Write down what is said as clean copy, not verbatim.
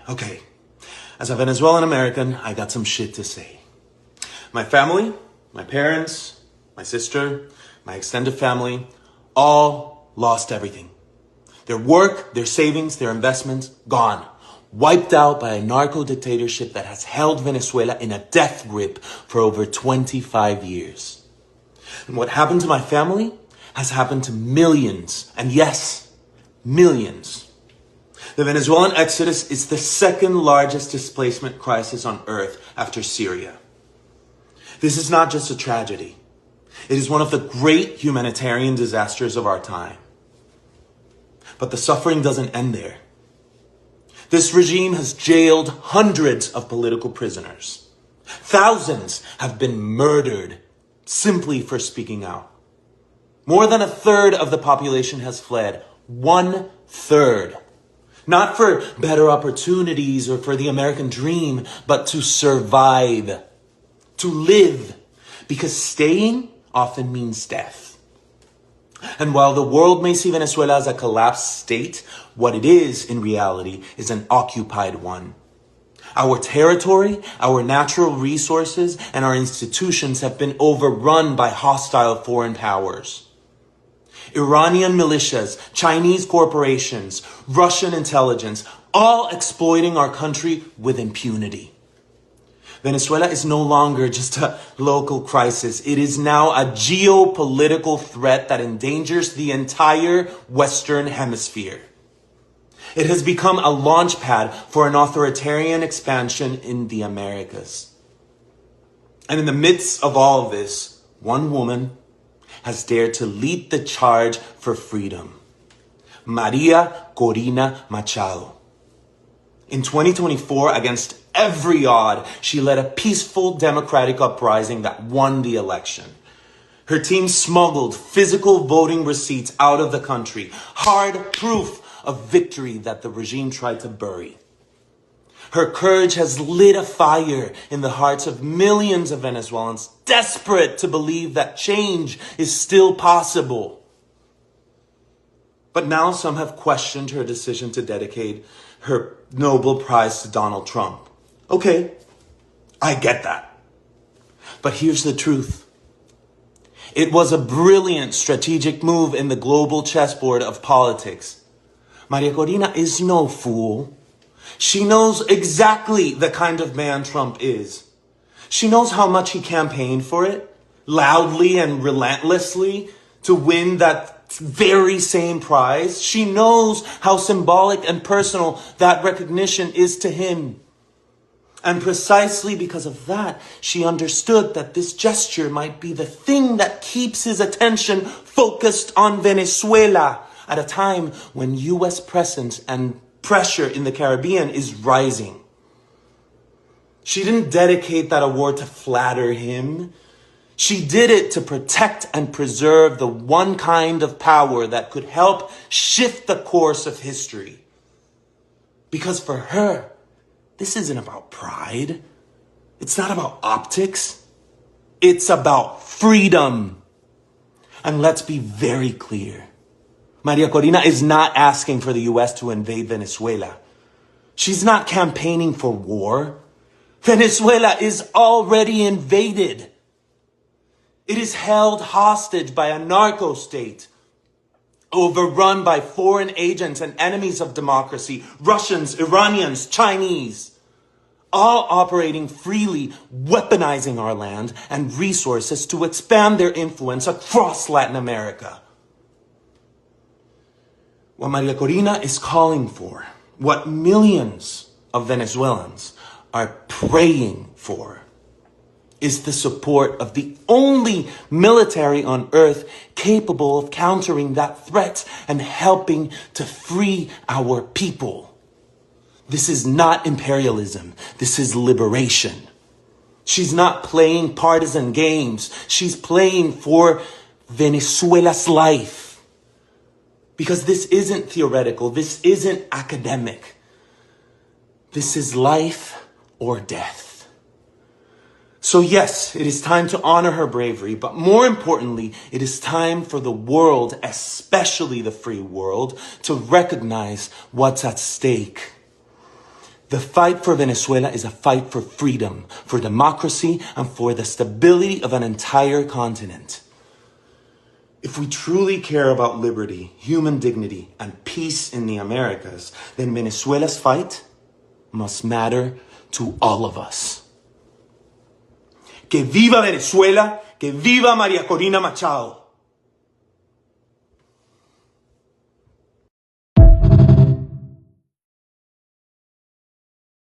Okay, as a Venezuelan American, I got some shit to say. My family, my parents, my sister, my extended family, all lost everything. Their work, their savings, their investments, gone. Wiped out by a narco-dictatorship that has held Venezuela in a death grip for over 25 years. And what happened to my family has happened to millions, and yes, millions. The Venezuelan exodus is the second largest displacement crisis on earth after Syria. This is not just a tragedy. It is one of the great humanitarian disasters of our time. But the suffering doesn't end there. This regime has jailed hundreds of political prisoners. Thousands have been murdered simply for speaking out. More than a third of the population has fled. 1/3. Not for better opportunities or for the American dream, but to survive, to live, because staying often means death. And while the world may see Venezuela as a collapsed state, what it is in reality is an occupied one. Our territory, our natural resources, and our institutions have been overrun by hostile foreign powers. Iranian militias, Chinese corporations, Russian intelligence, all exploiting our country with impunity. Venezuela is no longer just a local crisis. It is now a geopolitical threat that endangers the entire Western Hemisphere. It has become a launch pad for an authoritarian expansion in the Americas. And in the midst of all of this, one woman has dared to lead the charge for freedom. Maria Corina Machado. In 2024, against every odd, she led a peaceful democratic uprising that won the election. Her team smuggled physical voting receipts out of the country, hard proof of victory that the regime tried to bury. Her courage has lit a fire in the hearts of millions of Venezuelans desperate to believe that change is still possible. But now some have questioned her decision to dedicate her Nobel Prize to Donald Trump. Okay, I get that. But here's the truth. It was a brilliant strategic move in the global chessboard of politics. Maria Corina is no fool. She knows exactly the kind of man Trump is. She knows how much he campaigned for it, loudly and relentlessly, to win that very same prize. She knows how symbolic and personal that recognition is to him. And precisely because of that, she understood that this gesture might be the thing that keeps his attention focused on Venezuela at a time when U.S. presence and pressure in the Caribbean is rising. She didn't dedicate that award to flatter him. She did it to protect and preserve the one kind of power that could help shift the course of history. Because for her, this isn't about pride. It's not about optics. It's about freedom. And let's be very clear. Maria Corina is not asking for the U.S. to invade Venezuela. She's not campaigning for war. Venezuela is already invaded. It is held hostage by a narco state, overrun by foreign agents and enemies of democracy, Russians, Iranians, Chinese, all operating freely, weaponizing our land and resources to expand their influence across Latin America. What Maria Corina is calling for, what millions of Venezuelans are praying for, is the support of the only military on earth capable of countering that threat and helping to free our people. This is not imperialism. This is liberation. She's not playing partisan games. She's playing for Venezuela's life. Because this isn't theoretical. This isn't academic. This is life or death. So yes, it is time to honor her bravery, but more importantly, it is time for the world, especially the free world, to recognize what's at stake. The fight for Venezuela is a fight for freedom, for democracy, and for the stability of an entire continent. If we truly care about liberty, human dignity, and peace in the Americas, then Venezuela's fight must matter to all of us. Que viva Venezuela, que viva María Corina Machado.